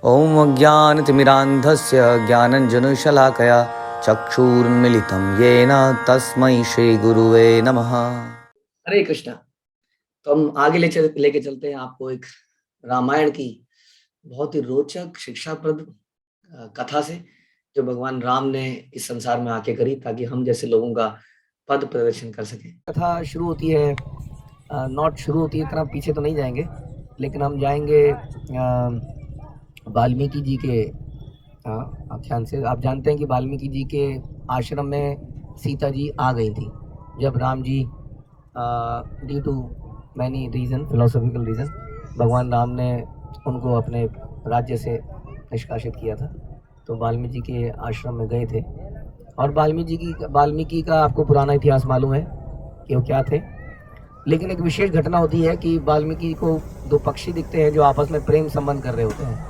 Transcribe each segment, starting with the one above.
ॐ अज्ञानतिमिरान्धस्य ज्ञानञ्जनशलाकया चक्षुरुन्मिलितं येन तस्मै श्रीगुरुवे नमः। हरे कृष्णा। तो हम आगे लेके चलते हैं आपको एक रामायण की बहुत ही रोचक शिक्षाप्रद कथा से, जो भगवान राम ने इस संसार में आके करी ताकि हम जैसे लोगों का पद प्रदर्शन कर सके। कथा शुरू होती है, नॉट शुरू होती है, इतना पीछे तो नहीं जाएंगे, लेकिन हम जाएंगे वाल्मीकि जी के आख्यान से। आप जानते हैं कि वाल्मीकि जी के आश्रम में सीता जी आ गई थी जब Ram ji due to many reason, philosophical reason, भगवान राम ने उनको अपने राज्य से निष्कासित किया था। तो वाल्मीकि जी के आश्रम में गए थे, और वाल्मीकि का आपको पुराना इतिहास मालूम है कि वो क्या थे। लेकिन एक विशेष घटना होती है कि वाल्मीकि को दो पक्षी दिखते हैं जो आपस में प्रेम संबंध कर रहे होते हैं।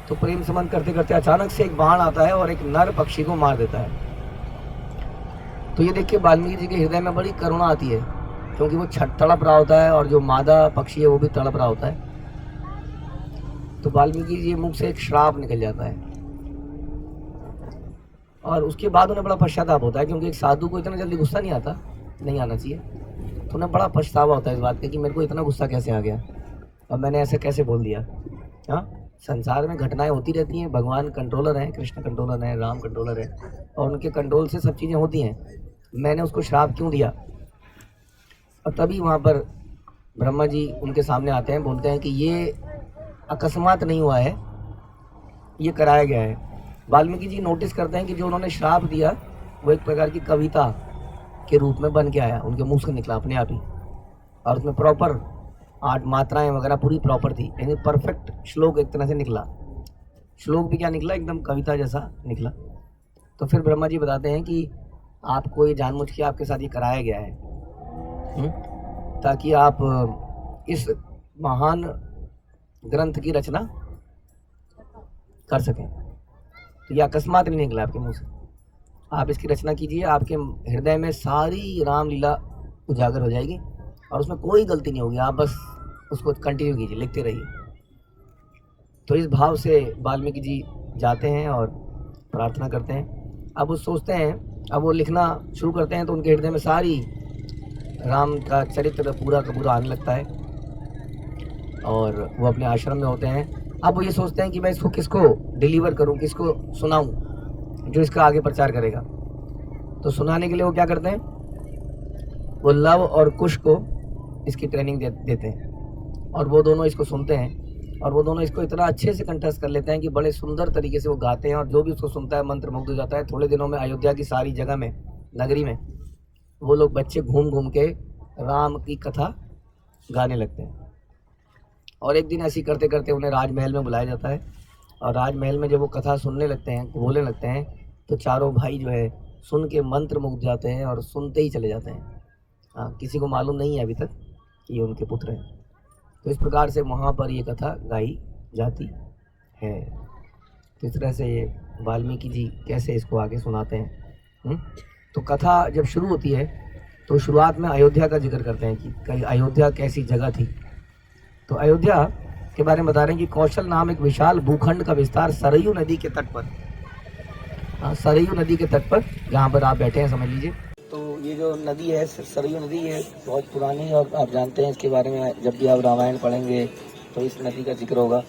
तो प्रेम संबंध करते करते अचानक से एक बाण आता है और एक नर पक्षी को मार देता है। तो ये देख के वाल्मीकि जी के हृदय में बड़ी करुणा आती है, क्योंकि वो तड़प रहा होता है और जो मादा पक्षी है वो भी तड़प रहा होता है। तो वाल्मीकि जी मुख से एक श्राप निकल जाता है, और उसके बाद उन्हें बड़ा पश्चाताप होता है, क्योंकि एक साधु को इतना जल्दी गुस्सा नहीं आना चाहिए। तो उन्हें बड़ा पछतावा होता है इस बात का कि मेरे को इतना गुस्सा कैसे आ गया और मैंने ऐसे कैसे बोल दिया। हाँ, संसार में घटनाएं होती रहती हैं, भगवान कंट्रोलर हैं, कृष्ण कंट्रोलर हैं, राम कंट्रोलर है, और उनके कंट्रोल से सब चीज़ें होती हैं। मैंने उसको श्राप क्यों दिया? और तभी वहाँ पर ब्रह्मा जी उनके सामने आते हैं, बोलते हैं कि ये अकस्मात नहीं हुआ है, ये कराया गया है। वाल्मीकि जी नोटिस करते हैं कि जो उन्होंने श्राप दिया वो एक प्रकार की कविता के रूप में बन के आया, उनके मुँह से निकला अपने आप ही, और उसमें प्रॉपर 8 मात्राएं वगैरह पूरी प्रॉपर थी, यानी परफेक्ट श्लोक एक तरह से निकला। श्लोक भी क्या निकला, एकदम कविता जैसा निकला। तो फिर ब्रह्मा जी बताते हैं कि आपको ये जानबूझ के आपके साथ ये कराया गया है, ताकि आप इस महान ग्रंथ की रचना कर सकें। तो ये अकस्मात नहीं निकला आपके मुंह से, आप इसकी रचना कीजिए, आपके हृदय में सारी रामलीला उजागर हो जाएगी और उसमें कोई गलती नहीं होगी, आप बस उसको कंटिन्यू कीजिए, लिखते रहिए। तो इस भाव से वाल्मीकि जी जाते हैं और प्रार्थना करते हैं। अब वो सोचते हैं, अब वो लिखना शुरू करते हैं, तो उनके हृदय में सारी राम का चरित्र पूरा का पूरा आने लगता है, और वो अपने आश्रम में होते हैं। अब वो ये सोचते हैं कि मैं इसको किसको डिलीवर करूं, किसको सुनाऊं जो इसका आगे प्रचार करेगा। तो सुनाने के लिए वो क्या करते हैं, वो लव और कुश को इसकी ट्रेनिंग देते हैं, और वो दोनों इसको सुनते हैं, और वो दोनों इसको इतना अच्छे से कंठस्थ कर लेते हैं कि बड़े सुंदर तरीके से वो गाते हैं, और जो भी उसको सुनता है मंत्रमुग्ध हो जाता है। थोड़े दिनों में अयोध्या की सारी जगह में, नगरी में, वो लोग बच्चे घूम घूम के राम की कथा गाने लगते हैं। और एक दिन ऐसे करते करते उन्हें राजमहल में बुलाया जाता है, और राजमहल में जब वो कथा सुनने लगते हैं, बोलने लगते हैं, तो चारों भाई जो है सुन के मंत्रमुग्ध जाते हैं और सुनते ही चले जाते हैं। हाँ, किसी को मालूम नहीं है अभी तक कि ये उनके पुत्र हैं। तो इस प्रकार से वहाँ पर ये कथा गाई जाती है। तो इस तरह से ये वाल्मीकि जी कैसे इसको आगे सुनाते हैं। तो कथा जब शुरू होती है तो शुरुआत में अयोध्या का जिक्र करते हैं कि अयोध्या कैसी जगह थी। तो अयोध्या के बारे में बता रहे हैं कि कौशल नाम एक विशाल भूखंड का विस्तार सरयू नदी के तट पर, सरयू नदी के तट पर जहाँ पर आप बैठे हैं समझ लीजिए। तो ये जो नदी है सरयू नदी, ये बहुत पुरानी, और आप जानते हैं इसके बारे में, जब भी आप रामायण पढ़ेंगे तो इस नदी का जिक्र होगा।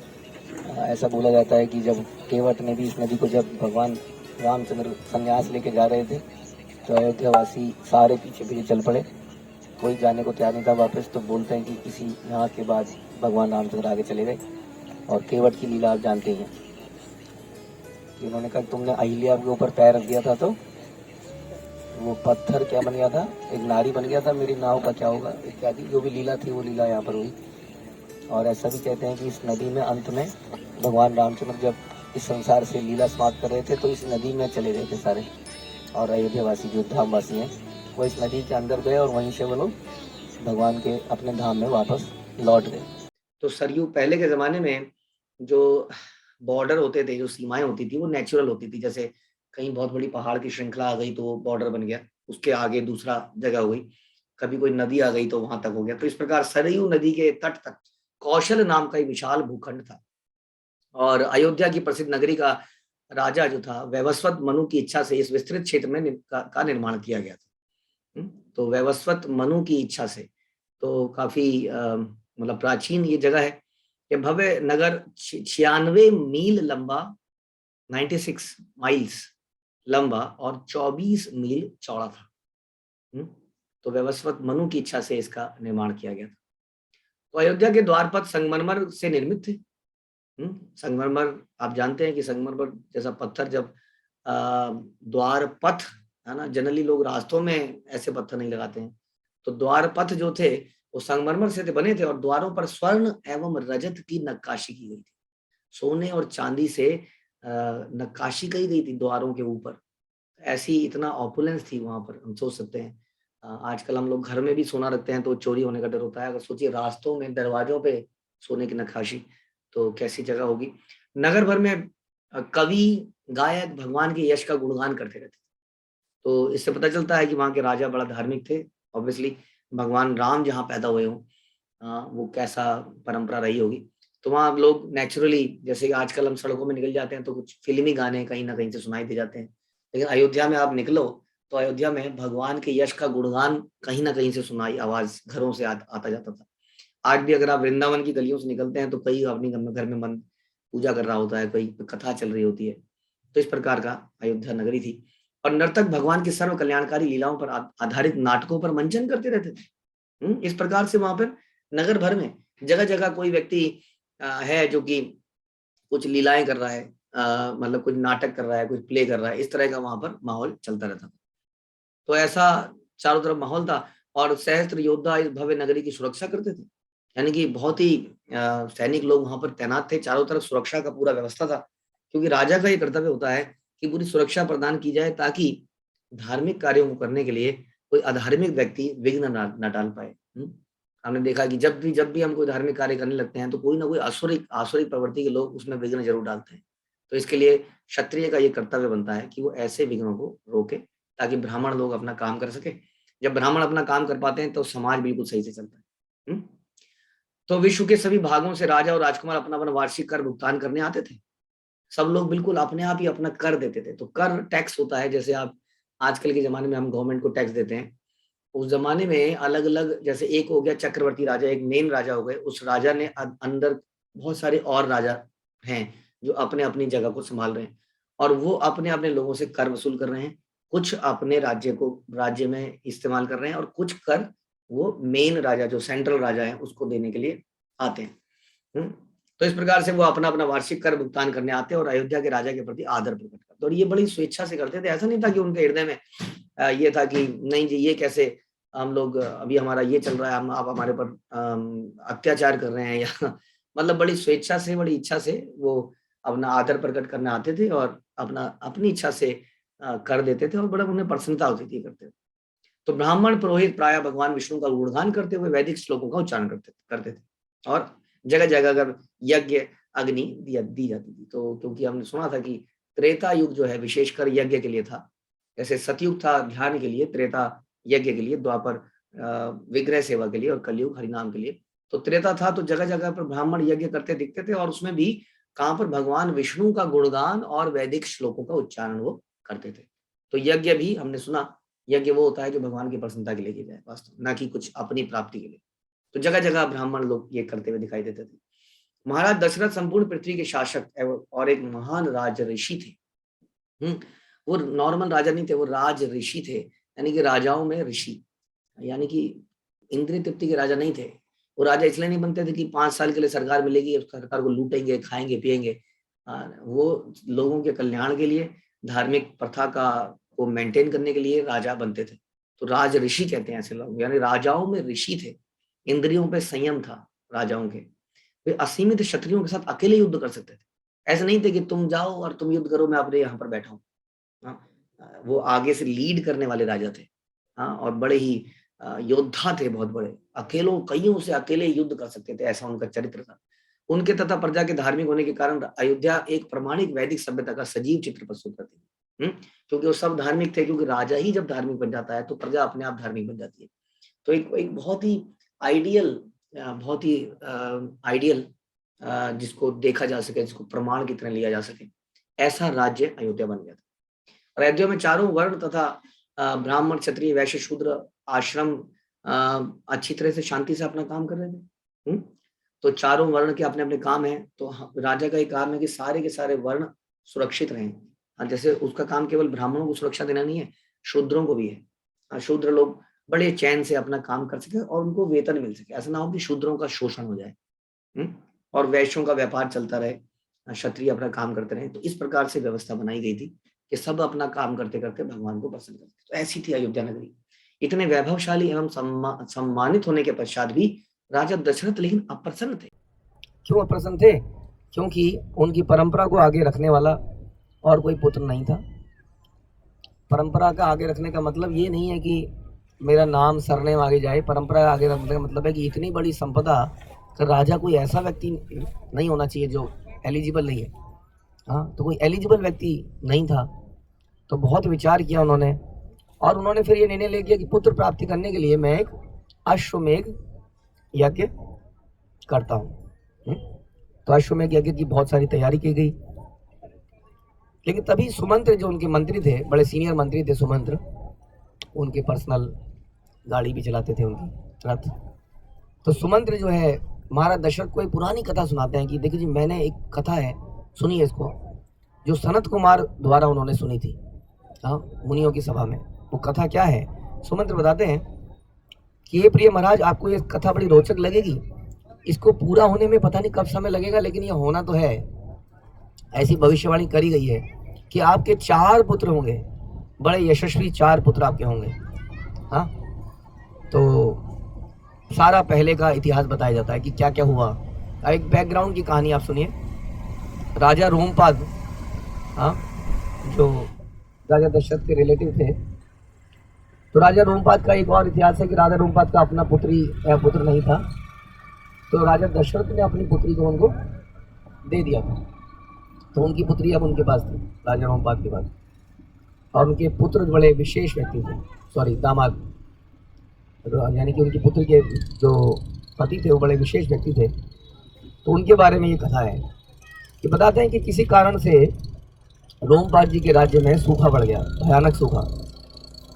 ऐसा बोला जाता है कि जब केवट ने भी इस नदी को, जब भगवान रामचंद्र संन्यास लेके जा रहे थे, तो अयोध्यावासी सारे पीछे पीछे चल पड़े, कोई जाने को तैयार नहीं था वापस। तो बोलते हैं कि किसी यहाँ के बाद भगवान रामचंद्र आगे चले गए, और केवट की लीला आप जानते ही हैं। इन्होंने कहा तुमने अहिल्या के ऊपर पैर रख दिया था तो वो पत्थर क्या बन गया था, एक नारी बन गया था, मेरी नाव का क्या होगा इत्यादि, जो भी लीला थी वो लीला यहाँ पर हुई। और ऐसा भी कहते हैं कि इस नदी में अंत में भगवान रामचंद्र जब इस संसार से लीला समाप्त कर रहे थे तो इस नदी में चले गए थे सारे, और अयोध्यावासी जो धामवासी हैं वो इस नदी के अंदर गए, और वहीं से वो लोग भगवान के अपने धाम में वापस लौट गए। तो सरयू पहले के ज़माने में जो बॉर्डर होते थे, जो सीमाएं होती थी, वो नेचुरल होती थी। जैसे कहीं बहुत बड़ी पहाड़ की श्रृंखला आ गई तो बॉर्डर बन गया, उसके आगे दूसरा जगह हो गई, कभी कोई नदी आ गई तो वहां तक हो गया। तो इस प्रकार सरयू नदी के तट तक कौशल नाम का एक विशाल भूखंड था, और अयोध्या की प्रसिद्ध नगरी का राजा जो था वैवस्वत मनु की इच्छा से इस विस्तृत क्षेत्र में का निर्माण किया गया था। तो वैवस्वत मनु की इच्छा से, तो काफी मतलब प्राचीन ये जगह है। ये भव्य नगर 96 मील लंबा, 96 माइल्स लंबा और 24 मील चौड़ा था। तो वैवस्वत मनु की इच्छा से इसका निर्माण किया गया था। तो अयोध्या के द्वार पथ संगमरमर से निर्मित थे। संगमरमर, आप जानते हैं कि संगमरमर जैसा पत्थर जब द्वार पथ है ना, जनरली लोग रास्तों में ऐसे पत्थर नहीं लगाते हैं, तो द्वार पथ जो थे वो संगमरमर से बने थे और द्वारों पर स्वर्ण एवं रजत की नक्काशी की गई थी। सोने और चांदी से नक्काशी की गई थी द्वारों के ऊपर। ऐसी इतना ऑपुलेंस थी वहां पर, हम सोच सकते हैं। आजकल हम लोग घर में भी सोना रखते हैं तो चोरी होने का डर होता है, अगर सोचिए रास्तों में दरवाजों पे सोने की नक्काशी, तो कैसी जगह होगी। नगर भर में कवि गायक भगवान के यश का गुणगान करते रहते थे। तो इससे पता चलता है कि वहां के राजा बड़ा धार्मिक थे। ऑब्वियसली भगवान राम जहाँ पैदा हुए हों, वो कैसा परंपरा रही होगी। तो वहाँ लोग नेचुरली, जैसे आजकल हम सड़कों में निकल जाते हैं तो कुछ फिल्मी गाने कहीं ना कहीं से सुनाई दे जाते हैं, लेकिन अयोध्या में आप निकलो तो अयोध्या में भगवान के यश का गुणगान कहीं ना कहीं से सुनाई आवाज घरों से आता जाता था। आज भी अगर आप वृंदावन की गलियों से निकलते हैं तो कई अपनी घर में मन पूजा कर रहा होता है, कहीं कथा चल रही होती है। तो इस प्रकार का अयोध्या नगरी थी। और नर्तक भगवान की सर्व कल्याणकारी लीलाओं पर आधारित नाटकों पर मंचन करते रहते थे। इस प्रकार से वहां पर नगर भर में जगह जगह कोई व्यक्ति है जो कि कुछ लीलाएं कर रहा है, मतलब कुछ नाटक कर रहा है, कुछ प्ले कर रहा है, इस तरह का वहां पर माहौल चलता रहता था। तो ऐसा चारों तरफ माहौल था और सहस्त्र योद्धा इस भव्य नगरी की सुरक्षा करते थे। यानी कि बहुत ही सैनिक लोग वहां पर तैनात थे, चारों तरफ सुरक्षा का पूरा व्यवस्था था। क्योंकि राजा का ये कर्तव्य होता है कि पूरी सुरक्षा प्रदान की जाए ताकि धार्मिक कार्यों को करने के लिए कोई अधार्मिक व्यक्ति विघ्न न डाल पाए। हमने देखा कि जब भी हम कोई धार्मिक कार्य करने लगते हैं तो कोई ना कोई आसुरिक आसुरिक प्रवृत्ति के लोग उसमें विघ्न जरूर डालते हैं। तो इसके लिए क्षत्रिय का ये कर्तव्य बनता है कि वो ऐसे विघ्नों को रोके ताकि ब्राह्मण लोग अपना काम कर सके। जब ब्राह्मण अपना काम कर पाते हैं तो समाज बिल्कुल सही से चलता है। तो विश्व के सभी भागों से राजा और राजकुमार अपना अपना वार्षिक कर भुगतान करने आते थे। सब लोग बिल्कुल अपने आप ही अपना कर देते थे। तो कर टैक्स होता है, जैसे आप आजकल के जमाने में हम गवर्नमेंट को टैक्स देते हैं, उस जमाने में अलग अलग, जैसे एक हो गया चक्रवर्ती राजा, एक मेन राजा हो गए, उस राजा ने अंदर बहुत सारे और राजा हैं जो अपने अपनी जगह को संभाल रहे हैं और वो अपने अपने लोगों से कर वसूल कर रहे हैं। कुछ अपने राज्य में इस्तेमाल कर रहे हैं और कुछ कर वो मेन राजा जो सेंट्रल राजा है उसको देने के लिए आते हैं। तो इस प्रकार से वो अपना अपना वार्षिक कर भुगतान करने आते हैं और अयोध्या के राजा के प्रति आदर प्रकट करते। और ये बड़ी स्वेच्छा से करते थे। ऐसा नहीं था कि उनके हृदय में ये था कि नहीं जी ये कैसे हम लोग, अभी हमारा ये चल रहा है, हम आप हमारे पर अत्याचार कर रहे हैं या मतलब बड़ी स्वेच्छा से, बड़ी इच्छा से वो अपना आदर प्रकट करने आते थे और अपनी इच्छा से कर देते थे और बड़ा उन्हें प्रसन्नता होती थी करते थे। तो ब्राह्मण पुरोहित प्राय भगवान विष्णु का गुणगान करते हुए वैदिक श्लोकों का उच्चारण करते थे और जगह जगह अगर यज्ञ अग्नि दी जाती थी। तो क्योंकि हमने सुना था कि त्रेता युग जो है विशेषकर यज्ञ के लिए था, जैसे सतयुग था ध्यान के लिए, त्रेता यज्ञ के लिए, द्वापर विग्रह सेवा के लिए और कलयुग हरिनाम के लिए। तो त्रेता था तो जगह जगह पर ब्राह्मण यज्ञ करते दिखते थे और उसमें भी कहाँ पर भगवान विष्णु का गुणगान और वैदिक श्लोकों का उच्चारण वो करते थे। तो यज्ञ भी हमने सुना, यज्ञ वो होता है जो भगवान की प्रसन्नता के लिए किया जाए वास्तव, ना कि कुछ अपनी प्राप्ति के लिए। तो जगह जगह ब्राह्मण लोग ये करते हुए दिखाई देते थे। महाराज दशरथ संपूर्ण पृथ्वी के शासक और एक महान राज ऋषि थे। वो नॉर्मल राजा नहीं थे, वो राज ऋषि थे, यानी कि राजाओं में ऋषि, यानी कि इंद्रिय तृप्ति के राजा नहीं थे। वो राजा इसलिए नहीं बनते थे कि 5 साल के लिए सरकार मिलेगी, सरकार को लूटेंगे, खाएंगे पिएंगे। वो लोगों के कल्याण के लिए, धार्मिक प्रथा का को मेंटेन करने के लिए राजा बनते थे। तो राज ऋषि कहते हैं ऐसे लोग, यानी राजाओं में ऋषि थे। इंद्रियों पे संयम था राजाओं के। वे असीमित क्षत्रियों के साथ अकेले युद्ध कर सकते थे। ऐसे नहीं थे कि तुम जाओ और तुम युद्ध करो, मैं अपने यहाँ पर बैठा हूँ। वो आगे से लीड करने वाले राजा थे। और बड़े ही योद्धा थे, बहुत बड़े, कईयों से अकेले युद्ध कर सकते थे, ऐसा उनका चरित्र था। उनके तथा प्रजा के धार्मिक होने के कारण अयोध्या एक प्रमाणिक वैदिक सभ्यता का सजीव चित्र प्रस्तुत करती है। क्योंकि वो सब धार्मिक थे, क्योंकि राजा ही जब धार्मिक बन जाता है तो प्रजा अपने आप धार्मिक बन जाती है। तो एक बहुत ही आइडियल जिसको देखा जा सके, जिसको प्रमाण की तरह लिया जा सके, ऐसा राज्य अयोध्या बन गया था। और अयोध्या में चारों वर्ण तथा ब्राह्मण, क्षत्रिय, वैश्य, शूद्र आश्रम अच्छी तरह से शांति से अपना काम कर रहे थे। तो चारों वर्ण के अपने अपने काम है, तो राजा का एक काम है कि सारे के सारे वर्ण सुरक्षित रहें। जैसे उसका काम केवल ब्राह्मणों को सुरक्षा देना नहीं है, शूद्रों को भी है। शूद्र लोग बड़े चैन से अपना काम कर सके और उनको वेतन मिल सके, ऐसा ना हो कि शूद्रों का शोषण हो जाए और वैश्यों का व्यापार चलता रहे, क्षत्रिय अपना काम करते रहे। तो इस प्रकार से व्यवस्था बनाई गई थी कि सब अपना काम करते करते भगवान को प्रसन्न करते। तो ऐसी थी अयोध्या नगरी। इतने वैभवशाली एवं सम्मानित होने के पश्चात भी राजा दशरथ लेकिन अप्रसन्न थे। क्यों अप्रसन्न थे? क्योंकि उनकी परंपरा को आगे रखने वाला और कोई पुत्र नहीं था। परंपरा का आगे रखने का मतलब ये नहीं है कि मेरा नाम सरनेम आगे जाए। परंपरा आगे रखने का मतलब है कि इतनी बड़ी संपदा का राजा कोई ऐसा व्यक्ति नहीं होना चाहिए जो एलिजिबल नहीं है। हाँ, तो कोई एलिजिबल व्यक्ति नहीं था। तो बहुत विचार किया उन्होंने और उन्होंने फिर ये निर्णय ले लिया कि पुत्र प्राप्ति करने के लिए मैं एक अश्वमेघ यज्ञ करता हूँ। तो अश्वमेघ यज्ञ की बहुत सारी तैयारी की गई। लेकिन तभी सुमंत्र जो उनके मंत्री थे, बड़े सीनियर मंत्री थे सुमंत्र, उनके पर्सनल गाड़ी भी चलाते थे, उनकी रथ। तो सुमंत्र जो है महाराज दशरथ को एक पुरानी कथा सुनाते हैं कि देखिए जी, मैंने एक कथा है, सुनिए इसको, जो सनत कुमार द्वारा उन्होंने सुनी थी, हाँ, मुनियों की सभा में। वो कथा क्या है? सुमंत्र बताते हैं कि ये प्रिय महाराज, आपको ये कथा बड़ी रोचक लगेगी। इसको पूरा होने में पता नहीं कब समय लगेगा, लेकिन ये होना तो है। ऐसी भविष्यवाणी करी गई है कि आपके 4 पुत्र होंगे, बड़े यशस्वी 4 पुत्र आपके होंगे। हाँ, तो सारा पहले का इतिहास बताया जाता है कि क्या क्या हुआ। एक बैकग्राउंड की कहानी आप सुनिए। राजा रोमपाद, हाँ, जो राजा दशरथ के रिलेटिव थे, तो राजा रोमपाद का एक और इतिहास है कि राजा रोमपाद का अपना पुत्र नहीं था। तो राजा दशरथ ने अपनी पुत्री को उनको दे दिया था। तो उनकी पुत्री अब उनके पास थी, राजा रोमपाद के पास। और उनके पुत्र बड़े विशेष व्यक्ति थे, दामाद, यानी कि उनकी पुत्री के जो पति थे वो बड़े विशेष व्यक्ति थे। तो उनके बारे में ये कथा है कि बताते हैं कि किसी कारण से रोमपाद जी के राज्य में सूखा पड़ गया, भयानक सूखा,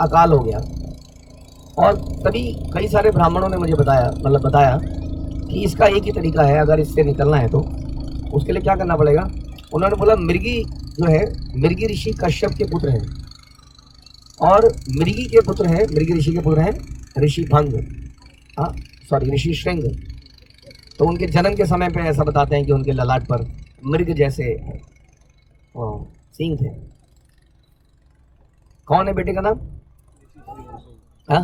अकाल हो गया। और तभी कई सारे ब्राह्मणों ने मुझे बताया कि इसका एक ही तरीका है, अगर इससे निकलना है तो उसके लिए क्या करना पड़ेगा। उन्होंने बोला, मृगी जो है, मृगी ऋषि कश्यप के पुत्र हैं, और मृगी ऋषि के पुत्र हैं ऋषि भंग, ऋषि श्रृंग। तो उनके जन्म के समय पे ऐसा बताते हैं कि उनके ललाट पर मृग जैसे सींग थे। कौन है बेटे का नाम? हाँ,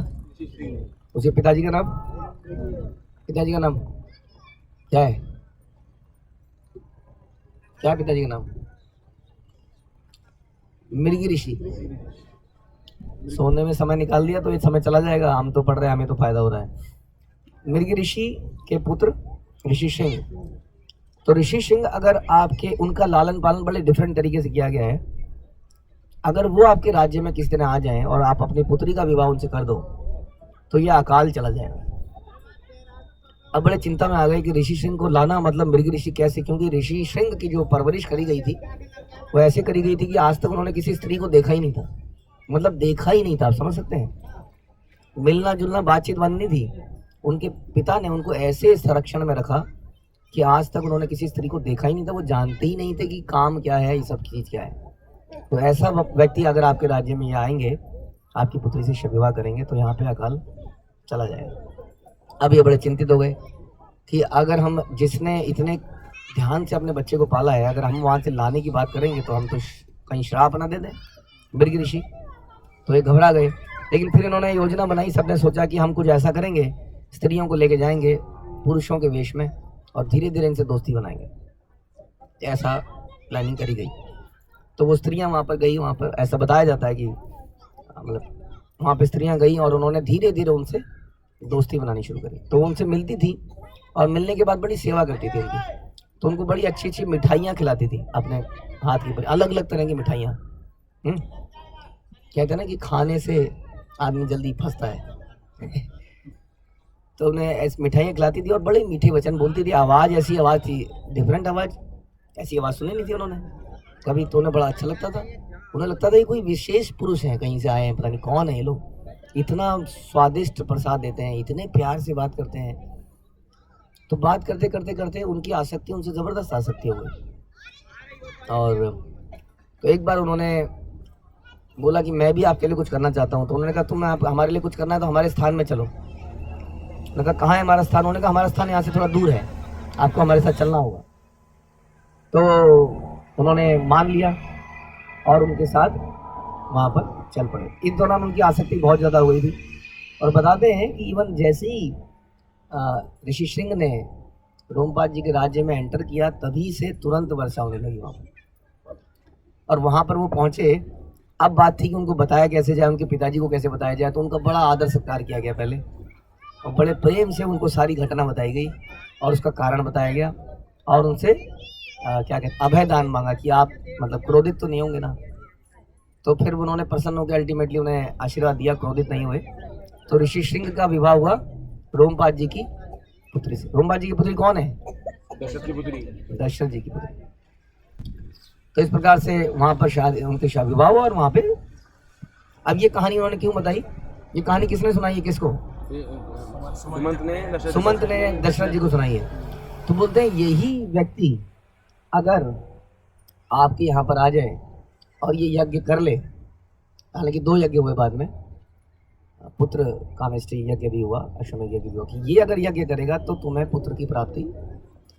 उसके पिताजी का नाम? पिताजी का नाम क्या है? क्या है पिताजी का नाम? मृगी ऋषि। सोने में समय निकाल दिया तो ये समय चला जाएगा, हम तो पढ़ रहे हैं, हमें तो फायदा हो रहा है। मृगी ऋषि के पुत्र ऋषि सिंह। तो ऋषि सिंह, अगर आपके, उनका लालन पालन बड़े डिफरेंट तरीके से किया गया है। अगर वो आपके राज्य में किस तरह आ जाएं और आप अपनी पुत्री का विवाह उनसे कर दो तो ये अकाल चला जाएगा। अब बड़े चिंता में आ गए कि ऋषि सिंह को लाना, मतलब मृग ऋषि कैसे, क्योंकि ऋषि सिंह की जो परवरिश करी गई थी वो ऐसे करी गई थी कि आज तक उन्होंने किसी स्त्री को देखा ही नहीं था। मतलब देखा ही नहीं था, आप समझ सकते हैं। मिलना जुलना, बातचीत बंद नहीं थी। उनके पिता ने उनको ऐसे संरक्षण में रखा कि आज तक उन्होंने किसी स्त्री को देखा ही नहीं था। वो जानते ही नहीं थे कि काम क्या है, ये सब चीज़ क्या है। तो ऐसा व्यक्ति अगर आपके राज्य में ये आएंगे, आपकी पुत्री से विवाह करेंगे, तो यहाँ पे अकाल चला जाएगा। अब ये बड़े चिंतित हो गए कि अगर हम, जिसने इतने ध्यान से अपने बच्चे को पाला है, अगर हम वहाँ से लाने की बात करेंगे तो हम तो कहीं श्राप ना दे दें मृग ऋषि। तो ये घबरा गए। लेकिन फिर इन्होंने योजना बनाई, सबने सोचा कि हम कुछ ऐसा करेंगे, स्त्रियों को लेके जाएंगे पुरुषों के वेश में और धीरे धीरे इनसे दोस्ती बनाएंगे। ऐसा प्लानिंग करी गई। तो वो स्त्रियां वहाँ पर गई, वहाँ पर ऐसा बताया जाता है कि मतलब वहाँ पर स्त्रियां गई और उन्होंने धीरे धीरे उनसे दोस्ती बनानी शुरू करी। तो वो उनसे मिलती थी और मिलने के बाद बड़ी सेवा करती थी उनकी। तो उनको बड़ी अच्छी अच्छी मिठाइयाँ खिलाती थी अपने हाथ की, अलग अलग तरह की मिठाइयाँ। कहते हैं ना कि खाने से आदमी जल्दी फंसता है। तो उन्हें ऐसी मिठाइयाँ खिलाती थी और बड़े मीठे वचन बोलती थी। आवाज़ ऐसी आवाज़ थी, डिफरेंट आवाज, ऐसी आवाज सुनी नहीं थी उन्होंने कभी। तो उन्हें बड़ा अच्छा लगता था, उन्हें लगता था ये कोई विशेष पुरुष है, कहीं से आए हैं, पता नहीं कौन है ये लोग, इतना स्वादिष्ट प्रसाद देते हैं, इतने प्यार से बात करते हैं। तो बात करते करते करते उनकी आसक्ति उनसे ज़बरदस्त आसक्ति हो गई। और तो एक बार उन्होंने बोला कि मैं भी आपके लिए कुछ करना चाहता हूँ। तो उन्होंने कहा तुम आप हमारे लिए कुछ करना है तो हमारे स्थान में चलो। उन्होंने कहा कहाँ है हमारा स्थान? उन्होंने कहा हमारा स्थान यहाँ से थोड़ा दूर है, आपको हमारे साथ चलना होगा। तो उन्होंने मान लिया और उनके साथ वहाँ पर चल पड़े। इस दौरान उनकी आसक्ति बहुत ज़्यादा हो गई थी। और बताते हैं कि इवन जैसे ही ऋषि श्रृंग ने रोमपाद जी के राज्य में एंटर किया, तभी से तुरंत वर्षा होने लगी वहाँ पर। और वहाँ पर वो पहुँचे। अब बात थी कि उनको बताया कैसे जाए, उनके पिताजी को कैसे बताया जाए। तो उनका बड़ा आदर सत्कार किया गया पहले, और बड़े प्रेम से उनको सारी घटना बताई गई और उसका कारण बताया गया। और उनसे क्या कहते अभय दान मांगा कि आप मतलब क्रोधित तो नहीं होंगे ना। तो फिर उन्होंने प्रसन्न होकर अल्टीमेटली उन्हें आशीर्वाद दिया, क्रोधित नहीं हुए। तो ऋषि श्रृंग का विवाह हुआ रोमपाद जी की पुत्री से। रोमपाद जी की पुत्री कौन है? दशरथ की पुत्री। दशरथ जी की पुत्री। तो इस प्रकार से वहाँ पर शादी, उनके विवाह हुआ। और वहाँ पे अब ये कहानी उन्होंने क्यों बताई, ये कहानी किसने सुनाई है किसको? सुमंत ने दशरथ जी को सुनाई है। तो बोलते हैं यही व्यक्ति अगर आपके यहाँ पर आ जाए और ये यज्ञ कर ले, हालांकि 2 यज्ञ हुए बाद में, पुत्र कामेष्टि यज्ञ भी हुआ, अश्वमेध यज्ञ भी हुआ, कि ये अगर यज्ञ करेगा तो तुम्हें पुत्र की प्राप्ति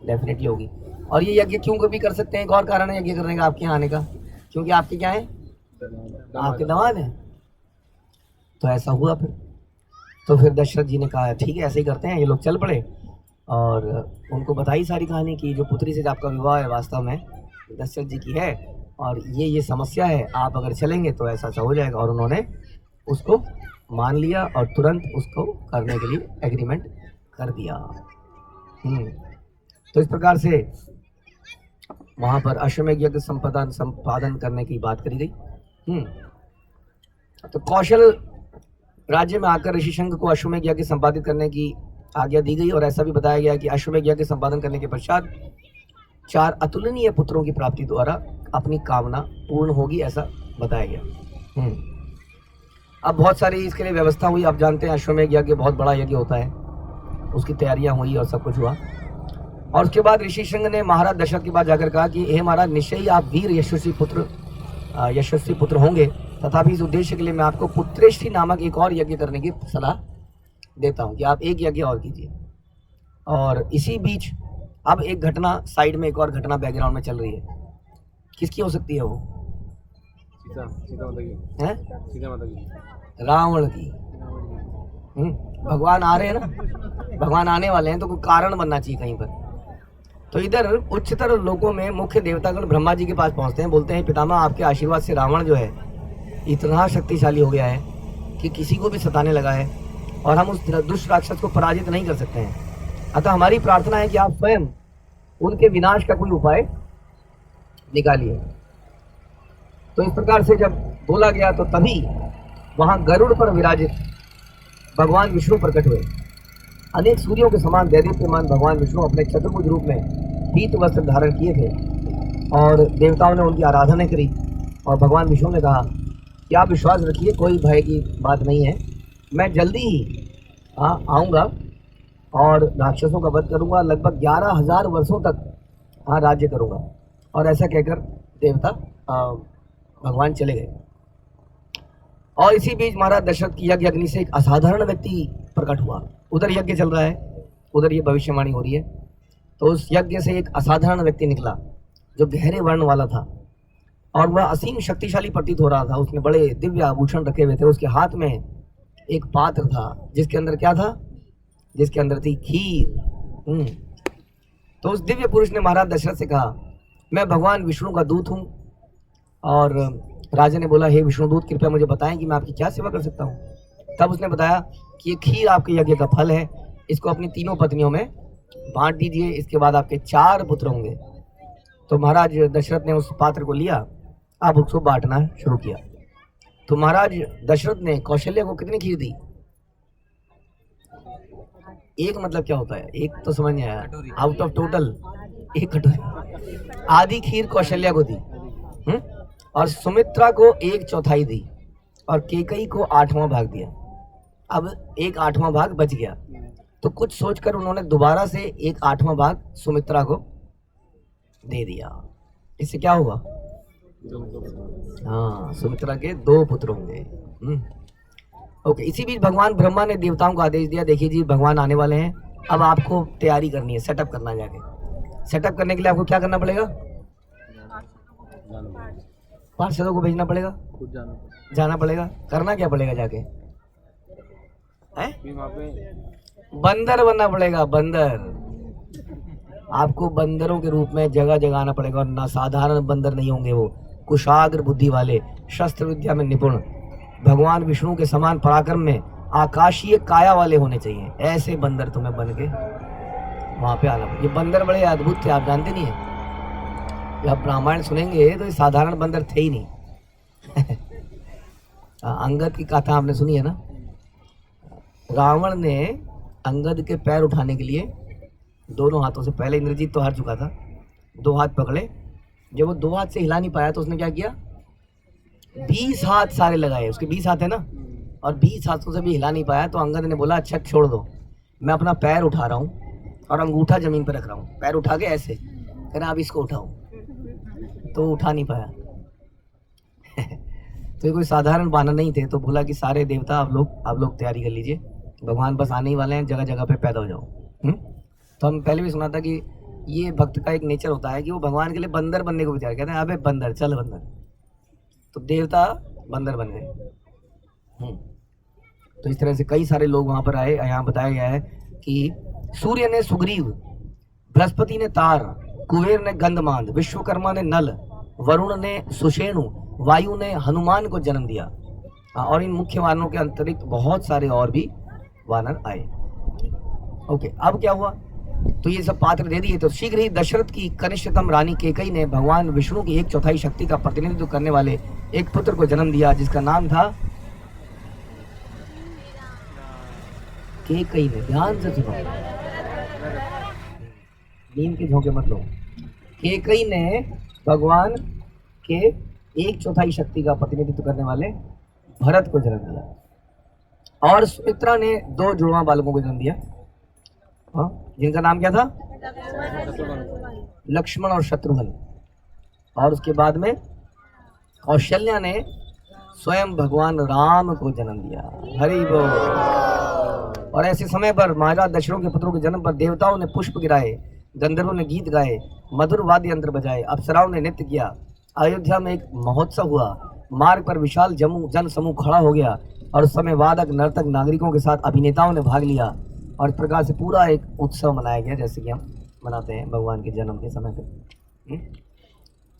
डेफिनेटली होगी। और ये यज्ञ क्यों कभी कर सकते हैं, एक और कारण है यज्ञ करने का आपके यहाँ आने का, क्योंकि आपके क्या है, आपके दामाद हैं। तो ऐसा हुआ फिर। तो फिर दशरथ जी ने कहा ठीक है ऐसे ही करते हैं। ये लोग चल पड़े और उनको बताई सारी कहानी कि जो पुत्री से आपका विवाह है वास्तव में दशरथ जी की है, और ये समस्या है, आप अगर चलेंगे तो ऐसा हो जाएगा। और उन्होंने उसको मान लिया और तुरंत उसको करने के लिए एग्रीमेंट कर दिया। तो इस प्रकार से वहाँ पर अश्वमेध यज्ञ संपादन करने की बात करी गई। तो कौशल राज्य में आकर ऋषि शृंग को अश्वमेध यज्ञ संपादित करने की आज्ञा दी गई। और ऐसा भी बताया गया कि अश्वमेध यज्ञ संपादन करने के पश्चात 4 अतुलनीय पुत्रों की प्राप्ति द्वारा अपनी कामना पूर्ण होगी, ऐसा बताया गया। अब बहुत सारी इसके लिए व्यवस्था हुई। आप जानते हैं अश्वमेध यज्ञ बहुत बड़ा यज्ञ होता है, उसकी तैयारियां हुई और सब कुछ हुआ। और उसके बाद ऋषि शृंग ने महाराज दशरथ के पास जाकर कहा कि हे महाराज, निश्चय ही आप वीर यशस्वी पुत्र होंगे, तथापि इस उद्देश्य के लिए मैं आपको पुत्रेष्टि नामक एक और यज्ञ करने की सलाह देता हूँ कि आप एक यज्ञ और कीजिए। और इसी बीच अब एक घटना साइड में, एक और घटना बैकग्राउंड में चल रही है। किसकी हो सकती है वो? सीता माता की, रावण की। भगवान आ रहे हैं ना, भगवान आने वाले हैं, तो कोई कारण बनना चाहिए कहीं पर। तो इधर उच्चतर लोकों में मुख्य देवतागण ब्रह्मा जी के पास पहुंचते हैं, बोलते हैं पितामह आपके आशीर्वाद से रावण जो है इतना शक्तिशाली हो गया है कि किसी को भी सताने लगा है, और हम उस दुष्ट राक्षस को पराजित नहीं कर सकते हैं। अतः हमारी प्रार्थना है कि आप स्वयं उनके विनाश का कोई उपाय निकालिए। तो इस प्रकार से जब बोला गया तो तभी वहां गरुड़ पर विराजित भगवान विष्णु प्रकट हुए। अनेक सूर्यों के समान दैदीप्यमान भगवान विष्णु अपने चतुर्भुज रूप में पीत वस्त्र धारण किए थे, और देवताओं ने उनकी आराधना करी। और भगवान विष्णु ने कहा कि आप विश्वास रखिए, कोई भय की बात नहीं है, मैं जल्दी ही आऊँगा और राक्षसों का वध करूँगा, लगभग 11,000 वर्षों तक राज्य करूँगा। और ऐसा कहकर देवता भगवान चले गए। और इसी बीच महाराज दशरथ की यज्ञ अग्नि से एक असाधारण व्यक्ति प्रकट हुआ। उधर यज्ञ चल रहा है, उधर ये भविष्यवाणी हो रही है। तो उस यज्ञ से एक असाधारण व्यक्ति निकला जो गहरे वर्ण वाला था, और वह असीम शक्तिशाली प्रतीत हो रहा था। उसने बड़े दिव्य आभूषण रखे हुए थे। उसके हाथ में एक पात्र था जिसके अंदर क्या था, जिसके अंदर थी खीर। तो उस दिव्य पुरुष ने महाराज दशरथ से कहा मैं भगवान विष्णु का दूत हूँ। और राजा ने बोला हे विष्णुदूत, कृपया मुझे बताएं कि मैं आपकी क्या सेवा कर सकता हूँ। तब उसने बताया कि ये खीर आपके यज्ञ का फल है, इसको अपनी 3 पत्नियों में बांट दीजिए, इसके बाद आपके 4 पुत्र होंगे। तो महाराज दशरथ ने उस पात्र को लिया, अब उसको बांटना शुरू किया। तो महाराज दशरथ ने कौशल्या को कितनी खीर दी? 1 मतलब क्या होता है? 1 तो समझ नहीं आया, आउट ऑफ टोटल 1 कटोरी। आधी खीर कौशल्या को दी, और सुमित्रा को 1/4 दी, और केकई को 8वां भाग दिया। अब 1/8वां भाग बच गया, तो कुछ सोचकर उन्होंने दोबारा से 1/8वां भाग सुमित्रा को दे दिया। इससे क्या हुआ? हाँ, सुमित्रा के 2 पुत्र होंगे। ओके, इसी बीच भगवान ब्रह्मा ने देवताओं को आदेश दिया, देखिए जी भगवान आने वाले हैं, अब आपको तैयारी करनी है, सेटअप करना है। जाके सेटअप करने के लिए आपको क्या करना पड़ेगा? पार्षदों को भेजना पड़ेगा, जाना पड़ेगा। करना क्या पड़ेगा जाके? है? बंदर बनना पड़ेगा, बंदर। आपको बंदरों के रूप में जगह जगह आना पड़ेगा, और ना साधारण बंदर नहीं होंगे वो, कुशाग्र बुद्धि वाले, शस्त्र विद्या में निपुण, भगवान विष्णु के समान पराक्रम में आकाशीय काया वाले होने चाहिए। ऐसे बंदर तुम्हें बन के वहां पे आना पड़ेगा। ये बंदर बड़े अद्भुत थे, आप जानते नहीं है? जब रामायण सुनेंगे तो ये साधारण बंदर थे ही नहीं। अंगद की कथा आपने सुनी है ना? रावण ने अंगद के पैर उठाने के लिए दोनों हाथों से, पहले इंद्रजीत तो हार चुका था, 2 हाथ पकड़े। जब वो 2 हाथ से हिला नहीं पाया तो उसने क्या किया? 20 हाथ सारे लगाए, उसके 20 हाथ है ना, और 20 हाथों से भी हिला नहीं पाया तो अंगद ने बोला अच्छा छोड़ दो, मैं अपना पैर उठा रहा हूँ और अंगूठा जमीन पर रख रहा हूँ। पैर उठा के ऐसे कह रहा, आप इसको उठाओ, तो उठा नहीं पाया। तो ये कोई साधारण बानर नहीं थे, तो बोला कि सारे देवता आप लोग तैयारी कर लीजिए, भगवान बस आने ही वाले हैं, जगह जगह पे पैदा हो जाओ। तो हम पहले भी सुना था कि ये भक्त का एक नेचर होता है कि वो भगवान के लिए बंदर बनने को विचार कहते हैं, अबे बंदर चल बंदर, तो देवता बंदर बन गए। तो इस तरह से कई सारे लोग वहां पर आए। यहाँ बताया गया है कि सूर्य ने सुग्रीव, बृहस्पति ने तार, कुबेर ने गंधमाद, विश्वकर्मा ने नल, वरुण ने सुषेणु, वायु ने हनुमान को जन्म दिया, और इन मुख्य वानरों के अतिरिक्त बहुत सारे और भी वानर आए। ओके, अब क्या हुआ? तो ये सब पात्र दे दिए, तो शीघ्र ही दशरथ की कनिष्ठतम रानी केकई ने भगवान विष्णु की 1/4 शक्ति का प्रतिनिधित्व करने वाले एक पुत्र को जन्म दिया, जिसका नाम था केकई ने। ध्यान से सुनो, नींद के झोंके मत लो। केकई ने भगवान के 1/4 शक्ति का प्रतिनिधित्व करने वाले भरत को जन्म दिया, और सुमित्रा ने 2 जुड़वा बालकों को जन्म दिया, जिनका नाम क्या था? लक्ष्मण और शत्रुघ्न। और उसके बाद में कौशल्या ने स्वयं भगवान राम को जन्म दिया। हरि बोल। और ऐसे समय पर महाराज दशरथ के पुत्रों के जन्म पर देवताओं ने पुष्प गिराए, गंधर्वों ने गीत गाए, मधुर वाद्य यंत्र बजाए, अप्सराओं ने नृत्य किया। अयोध्या में एक महोत्सव हुआ, मार्ग पर विशाल जन समूह खड़ा हो गया, और उस समय वादक, नर्तक, नागरिकों के साथ अभिनेताओं ने भाग लिया, और इस प्रकार से पूरा एक उत्सव मनाया गया, जैसे कि हम मनाते हैं भगवान के जन्म के समय पे।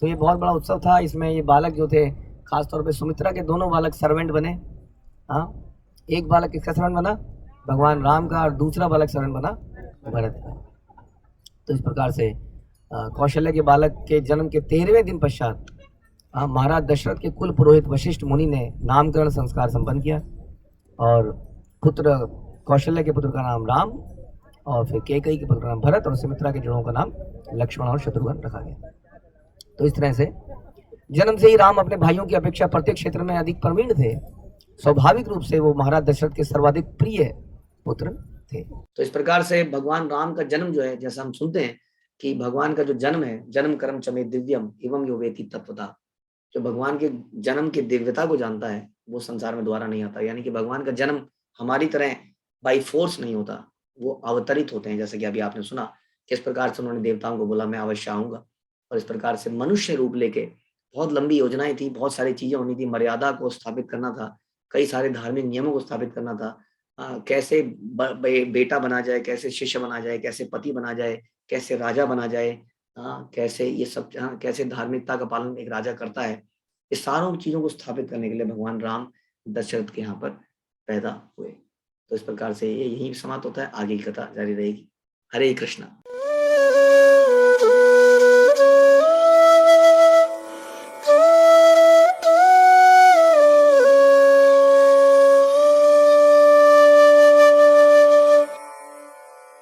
तो ये बहुत बड़ा उत्सव था। इसमें ये बालक जो थे, खासतौर पे सुमित्रा के दोनों बालक सर्वेंट बने। हाँ, एक बालक किसका सर्वेंट बना? भगवान राम का, और दूसरा बालक सर्वेंट बना भरत का। तो इस प्रकार से कौशल्या के बालक के जन्म के 13वें दिन पश्चात महाराज दशरथ के कुल पुरोहित वशिष्ठ मुनि ने नामकरण संस्कार संपन्न किया, और पुत्र कौशल्या के पुत्र का नाम राम, और फिर केकई के पुत्र का नाम भरत, और सुमित्रा के जोड़ों का नाम लक्ष्मण और शत्रुघ्न रखा गया। तो इस तरह से जन्म से ही राम अपने भाइयों की अपेक्षा प्रत्येक क्षेत्र में अधिक प्रवीण थे। स्वाभाविक रूप से वो महाराज दशरथ के सर्वाधिक प्रिय पुत्र थे। तो इस प्रकार से भगवान राम का जन्म जो है, जैसा हम सुनते हैं कि भगवान का जो जन्म है, जन्म कर्म चमे दिव्यम एवं यो वेति तत्वता, जो भगवान के जन्म की दिव्यता को जानता है वो संसार में दोबारा नहीं आता। यानी कि भगवान का जन्म हमारी तरह बाई फोर्स नहीं होता, वो अवतरित होते हैं। जैसे कि अभी आपने सुना किस प्रकार से उन्होंने देवताओं को बोला मैं अवश्य आऊंगा, और इस प्रकार से मनुष्य रूप लेके बहुत लंबी योजनाएं थी, बहुत सारी चीजें होनी थी, मर्यादा को स्थापित करना था, कई सारे धार्मिक नियमों को स्थापित करना था, कैसे बेटा बना जाए, कैसे शिष्य बना जाए, कैसे पति बना जाए, कैसे राजा बना जाए, कैसे ये सब, कैसे धार्मिकता का पालन एक राजा करता है, इस सारों चीजों को स्थापित करने के लिए भगवान राम दशरथ के यहाँ पर पैदा हुए। तो इस प्रकार से ये यही समाप्त होता है, आगे की कथा जारी रहेगी। हरे कृष्णा।